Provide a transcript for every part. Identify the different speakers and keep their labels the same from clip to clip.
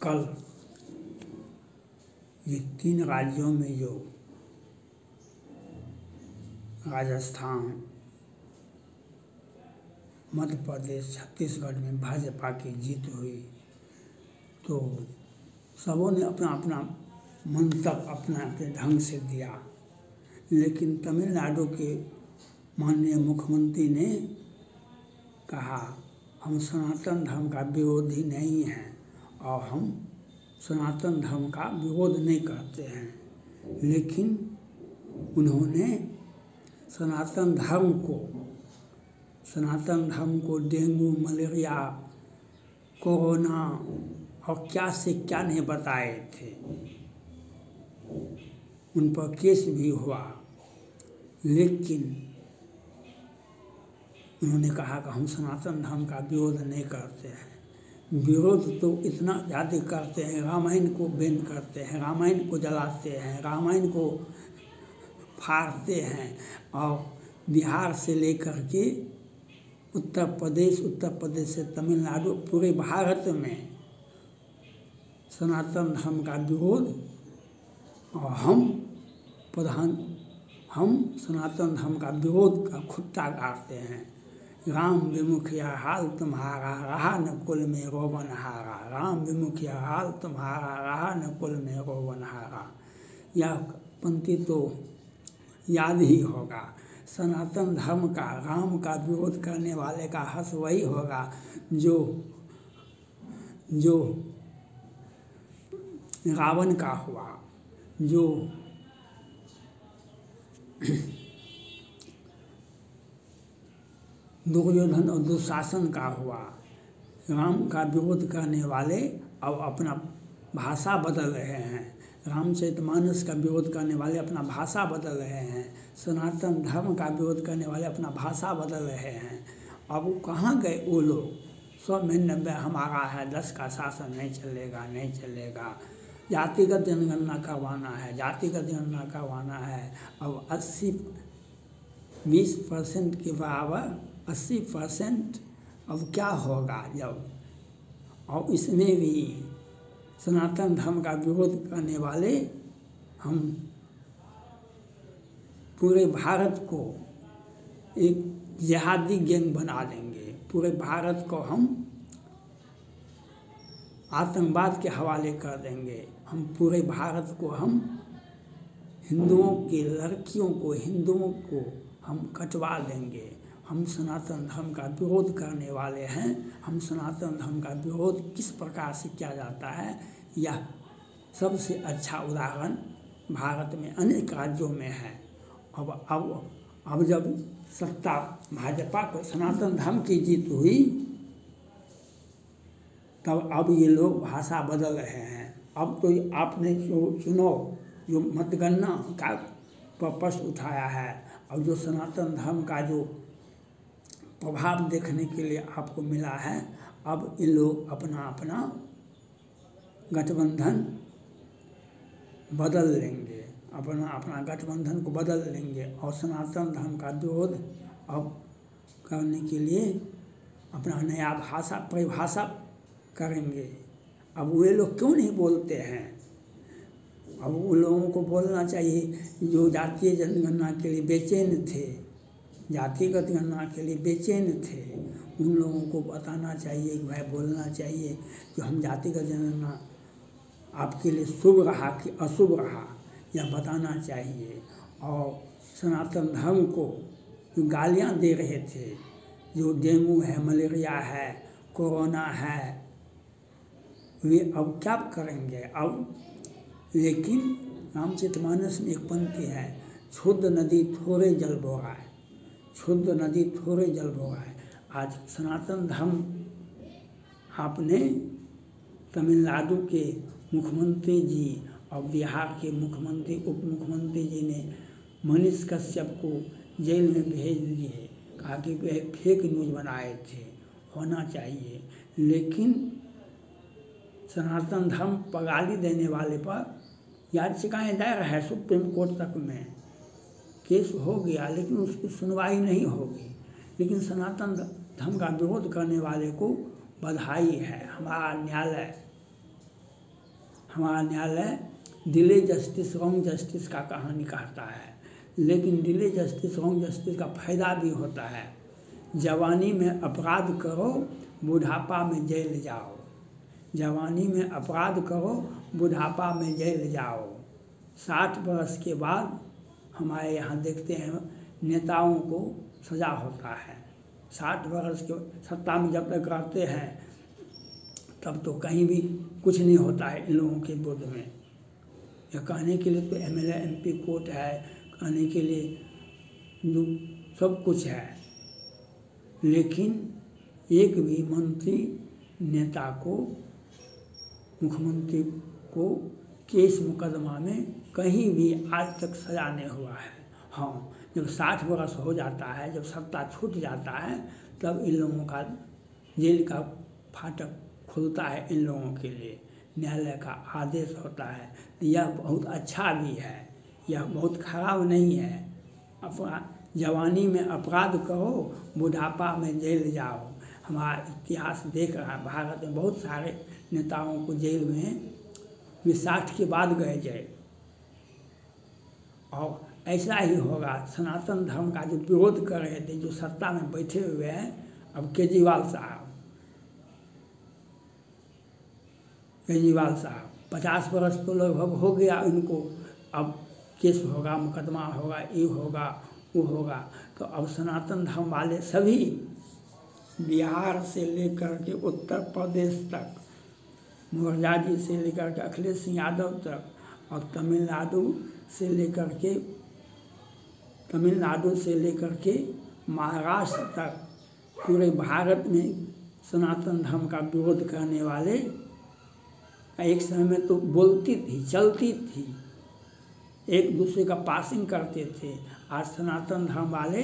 Speaker 1: कल ये 3 राज्यों में जो राजस्थान, मध्य प्रदेश, छत्तीसगढ़ में भाजपा की जीत हुई, तो सबों ने अपना अपना मंतव्य अपने ढंग से दिया। लेकिन तमिलनाडु के माननीय मुख्यमंत्री ने कहा, हम सनातन धर्म का विरोधी नहीं हैं और हम सनातन धर्म का विरोध नहीं करते हैं। लेकिन उन्होंने सनातन धर्म को डेंगू, मलेरिया, कोरोना और क्या से क्या नहीं बताए थे। उन पर केस भी हुआ, लेकिन उन्होंने कहा कि हम सनातन धर्म का विरोध नहीं करते हैं। विरोध तो इतना ज़्यादा करते हैं, रामायण को बैन करते हैं, रामायण को जलाते हैं, रामायण को फाड़ते हैं। और बिहार से लेकर के उत्तर प्रदेश से तमिलनाडु, पूरे भारत में सनातन धर्म का विरोध। और हम सनातन धर्म का विरोध का खुट्टा गाड़ते हैं। राम विमुखिया हाल तुम्हारा, रहा न कुल में रोवन हारा। राम विमुखिया हाल तुम्हारा, रहा न कुल में रोवन हारा। यह पंक्ति तो याद ही होगा। सनातन धर्म का, राम का विरोध करने वाले का हर्ष वही होगा जो रावण का हुआ, जो दुर्योधन और दुशासन का हुआ। राम का विरोध करने वाले अब अपना भाषा बदल रहे हैं। रामचरितमानस का विरोध करने वाले अपना भाषा बदल रहे हैं। सनातन धर्म का विरोध करने वाले अपना भाषा बदल रहे हैं। अब वो कहाँ गए वो लोग? 100 में 90 हमारा है, 10 का शासन नहीं चलेगा। जातिगत जनगणना करवाना है। अब 20% के बराबर 80% अब क्या होगा जब? और इसमें भी सनातन धर्म का विरोध करने वाले हम पूरे भारत को एक जिहादी गैंग बना देंगे। पूरे भारत को हम आतंकवाद के हवाले कर देंगे। हम पूरे भारत को हम हिंदुओं की लड़कियों को हम कटवा देंगे। हम सनातन धर्म का विरोध करने वाले हैं। हम सनातन धर्म का विरोध किस प्रकार से किया जाता है, यह सबसे अच्छा उदाहरण भारत में अनेक राज्यों में है। अब जब सत्ता भाजपा को सनातन धर्म की जीत हुई, तब अब ये लोग भाषा बदल रहे हैं। अब तो आपने जो मतगणना का प्रश्न उठाया है, और जो सनातन धर्म का जो प्रभाव देखने के लिए आपको मिला है, अब ये लोग अपना गठबंधन बदल लेंगे, अपना गठबंधन को बदल लेंगे और सनातन धर्म का विरोध अब करने के लिए अपना नया परिभाषा करेंगे। अब वे लोग क्यों नहीं बोलते हैं? अब उन लोगों को बोलना चाहिए जो जातीय जनगणना के लिए बेचैन थे, जातिगत गणना के लिए बेचैन थे। उन लोगों को बताना चाहिए कि भाई बोलना चाहिए कि हम जातिगत जनगणना आपके लिए शुभ रहा कि अशुभ रहा, यह बताना चाहिए। और सनातन धर्म को जो गालियाँ दे रहे थे, जो डेंगू है, मलेरिया है, कोरोना है, वे अब क्या करेंगे? अब लेकिन रामचरितमानस में एक पंक्ति है, क्षुद्र नदी थोड़े जल बोहाए, क्षुद्र नदी थोड़े जल बोहाए। आज सनातन धर्म आपने तमिलनाडु के मुख्यमंत्री जी और बिहार के मुख्यमंत्री उप मुख्यमंत्री जी ने मनीष कश्यप को जेल में भेज दिए, कहा कि वे फेक न्यूज़ बनाए थे, होना चाहिए। लेकिन सनातन धर्म पर गाली देने वाले पर याचिकाएं दायर है सुप्रीम कोर्ट तक में, केस हो गया, लेकिन उसकी सुनवाई नहीं होगी। लेकिन सनातन धर्म का विरोध करने वाले को बधाई है। हमारा न्यायालय डिले जस्टिस रॉन्ग जस्टिस का कहानी कहता है, लेकिन डिले जस्टिस रॉन्ग जस्टिस का फायदा भी होता है। जवानी में अपराध करो, बुढ़ापा में जेल जाओ। जवानी में अपराध करो, बुढ़ापा में जेल जाओ। 60 वर्ष के बाद हमारे यहाँ देखते हैं नेताओं को सज़ा होता है। 60 वर्ष के सत्ता में जब तक रहते हैं तब तो कहीं भी कुछ नहीं होता है इन लोगों के विरोध में। यह कहने के लिए तो MLA MP कोर्ट है, कहने के लिए जो सब कुछ है, लेकिन एक भी मंत्री नेता को, मुख्यमंत्री को केस मुकदमा में कहीं भी आज तक सजा नहीं हुआ है। हाँ, जब 60 वर्ष हो जाता है, जब सत्ता छूट जाता है, तब इन लोगों का जेल का फाटक खुलता है इन लोगों के लिए, न्यायालय का आदेश होता है। यह बहुत अच्छा भी है, यह बहुत खराब नहीं है। जवानी में अपराध करो, बुढ़ापा में जेल जाओ। हमारा इतिहास देख रहा है, भारत में बहुत सारे नेताओं को जेल में 60 के बाद गए जेल। और ऐसा ही होगा। सनातन धर्म का जो विरोध कर रहे थे, जो सत्ता में बैठे हुए हैं, अब केजरीवाल साहब 50 वर्ष तो लगभग हो गया इनको। अब केस होगा, मुकदमा होगा, ये होगा, वो होगा। तो अब सनातन धर्म वाले सभी बिहार से लेकर के उत्तर प्रदेश तक, मुखर्जा जी से लेकर के अखिलेश यादव तक, और तमिलनाडु से लेकर के महाराष्ट्र तक, पूरे भारत में सनातन धर्म का विरोध करने वाले एक समय में तो बोलती थी, चलती थी, एक दूसरे का पासिंग करते थे। आज सनातन धर्म वाले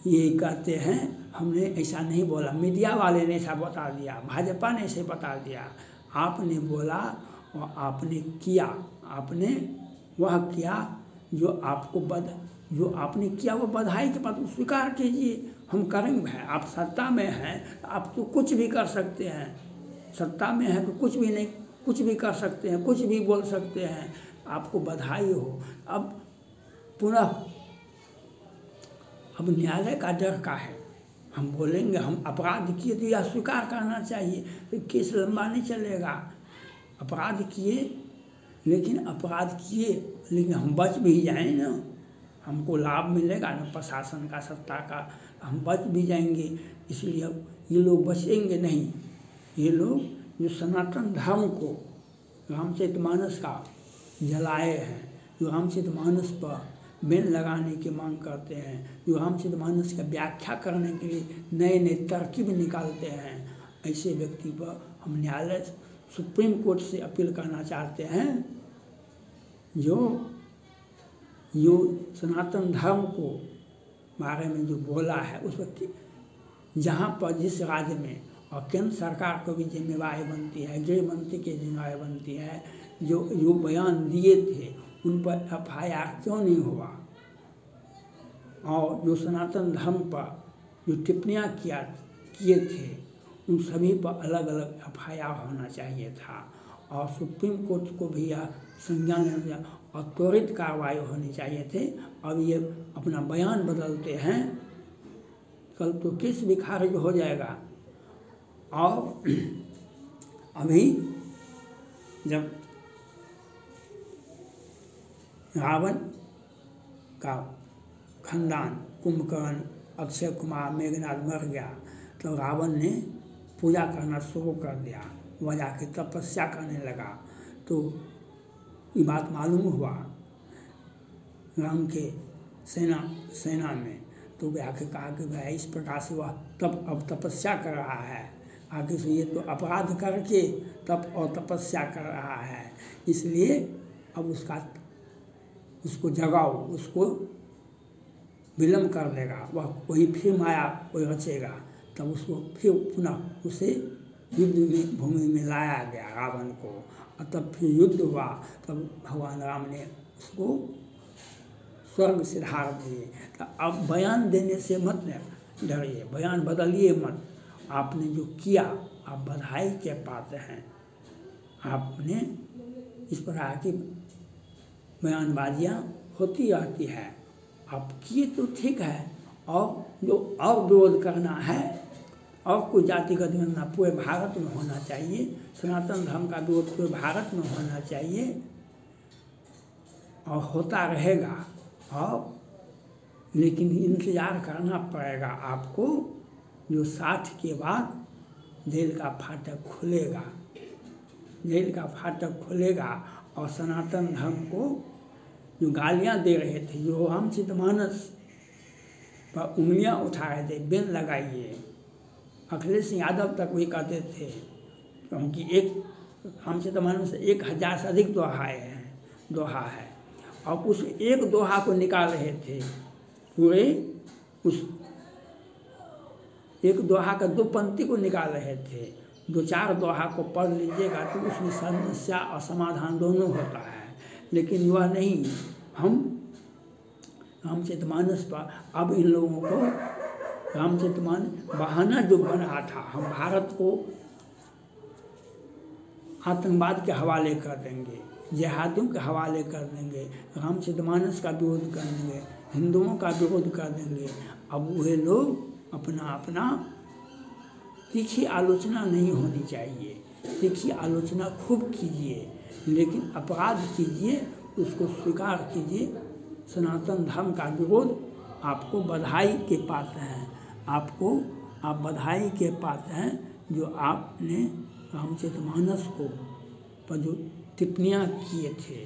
Speaker 1: ये कहते हैं हमने ऐसा नहीं बोला, मीडिया वाले ने ऐसा बता दिया, भाजपा ने ऐसे बता दिया। आपने बोला और आपने किया, आपने वह किया जो आपने किया, वो बधाई के बाद स्वीकार कीजिए, हम करेंगे। भाई आप सत्ता में हैं, आप तो कुछ भी कर सकते हैं। सत्ता में है तो कुछ भी नहीं, कुछ भी कर सकते हैं, कुछ भी बोल सकते हैं। आपको बधाई हो। अब पुनः अब न्यायालय का डर का है, हम बोलेंगे हम अपराध किए तो यह स्वीकार करना चाहिए, तो केस लंबा नहीं चलेगा। अपराध किए लेकिन हम बच भी जाएं ना, हमको लाभ मिलेगा ना प्रशासन का, सत्ता का, हम बच भी जाएंगे। इसलिए अब ये लोग बचेंगे नहीं। ये लोग जो सनातन धर्म को, रामचरितमानस का जलाए हैं, जो रामचरितमानस पर बैन लगाने की मांग करते हैं, जो रामचरितमानस का व्याख्या करने के लिए नए नए तरकीब निकालते हैं, ऐसे व्यक्ति पर हम न्यायालय सुप्रीम कोर्ट से अपील करना चाहते हैं, जो सनातन धर्म को बारे में जो बोला है, उस पर जहाँ पर जिस राज्य में, और केंद्र सरकार को भी जिम्मेवारी बनती है, गृह मंत्री की जिम्मेवारी बनती है, जो बयान दिए थे उन पर FIR क्यों नहीं हुआ, और जो सनातन धर्म पर जो टिप्पणियाँ किए थे उन सभी पर अलग अलग FIR होना चाहिए था, और सुप्रीम कोर्ट को भी यह संज्ञान लेना चाहिए और त्वरित कार्रवाई होनी चाहिए थे। अब ये अपना बयान बदलते हैं, कल तो केस भी खारिज हो जाएगा। और अभी जब रावण का खानदान कुंभकर्ण, अक्षय कुमार, मेघनाथ मर गया, तो रावण ने पूजा करना शुरू कर दिया, वह जाके तपस्या करने लगा। तो ये बात मालूम हुआ राम के सेना में, तो वे आके कहा कि भाई इस प्रकार से वह अब तपस्या कर रहा है, आगे से ये तो अपराध करके तप और तपस्या कर रहा है, इसलिए अब उसको जगाओ, उसको विलम्ब कर देगा, वह वही फिर माया कोई रचेगा। तब उसको फिर पुनः उसे युद्ध में भूमि में लाया गया रावण को, और तब फिर युद्ध हुआ। तब भगवान राम ने उसको स्वर्ग सिधार दिए। तो अब बयान देने से मतलब डरिए, बयान बदलिए मत। आपने जो किया आप बधाई के पात्र हैं। आपने इस प्रकार की बयानबाजियाँ होती रहती है, आप किए तो ठीक है, और जो और विरोध करना है और कोई जातिगत विरोध पूरे भारत में होना चाहिए, सनातन धर्म का विरोध पूरे भारत में होना चाहिए और होता रहेगा। और लेकिन इंतज़ार करना पड़ेगा आपको, जो 60 के बाद जेल का फाटक खुलेगा, जेल का फाटक खुलेगा। और सनातन धर्म को जो गालियाँ दे रहे थे, जो रामचरितमानस पर उंगलियाँ उठा रहे थे, बैन लगाइए, अखिलेश यादव तक वही कहते थे, क्योंकि एक रामचरितमानस 1000 से अधिक दोहा है और उस एक दोहा को निकाल रहे थे, पूरे उस एक दोहा का 2 पंक्ति को निकाल रहे थे। 2-4 दोहा को पढ़ लीजिएगा तो उसमें समस्या और समाधान दोनों होता है, लेकिन वह नहीं। हम रामचरितमानस पर अब इन लोगों को रामचरितमानस बहाना जो बन रहा था, हम भारत को आतंकवाद के हवाले कर देंगे, जिहादियों के हवाले कर देंगे, रामचरितमानस का विरोध कर देंगे, हिंदुओं का विरोध कर देंगे। अब वे लोग अपना तीखी आलोचना नहीं होनी चाहिए, तीखी आलोचना खूब कीजिए, लेकिन अपराध कीजिए, उसको स्वीकार कीजिए। सनातन धर्म का विरोध आपको बधाई के पात्र हैं, आप बधाई के पात्र हैं जो आपने रामचरितमानस को पर जो टिप्पणियाँ किए थे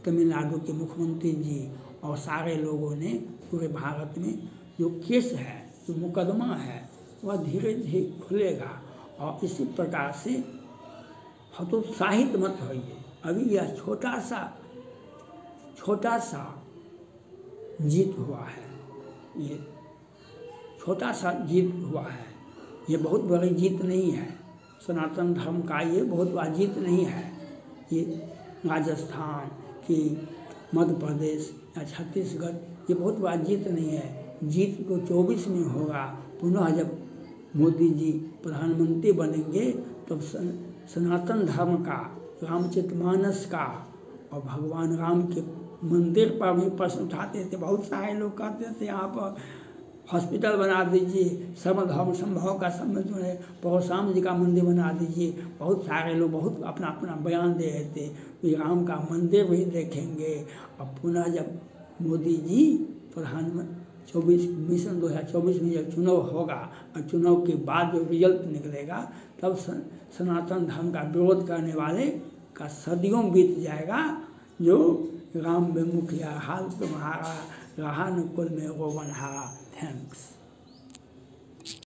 Speaker 1: तमिलनाडु के मुख्यमंत्री जी और सारे लोगों ने, पूरे भारत में जो केस है, जो मुकदमा है, वह धीरे धीरे खुलेगा। और इसी प्रकार से हतोत्साहित मत होइए। अभी यह छोटा सा जीत हुआ है, ये छोटा सा जीत हुआ है, ये बहुत बड़ी जीत नहीं है। सनातन धर्म का ये बहुत बड़ा जीत नहीं है। ये राजस्थान की, मध्य प्रदेश या छत्तीसगढ़, ये बहुत बड़ा जीत नहीं है। जीत तो 24 में होगा। पुनः जब मोदी जी प्रधानमंत्री बनेंगे तब सनातन धर्म का, रामचरितमानस का और भगवान राम के मंदिर पर भी प्रश्न उठाते थे। बहुत सारे लोग कहते थे यहाँ पर हॉस्पिटल बना दीजिए, सर्वधर्म संभव का जो है परशुराम जी का मंदिर बना दीजिए। बहुत सारे लोग बहुत अपना अपना बयान दे रहे थे कि राम का मंदिर भी देखेंगे। और पुनः जब मोदी जी प्रधानमंत्री 2024 में जब चुनाव होगा और चुनाव के बाद जो रिजल्ट निकलेगा, तब सनातन धर्म का विरोध करने वाले का सदियों बीत जाएगा। जो राम विमुख या हाल तुम्हारा रहा न कुल में वो बनहारा। थैंक्स।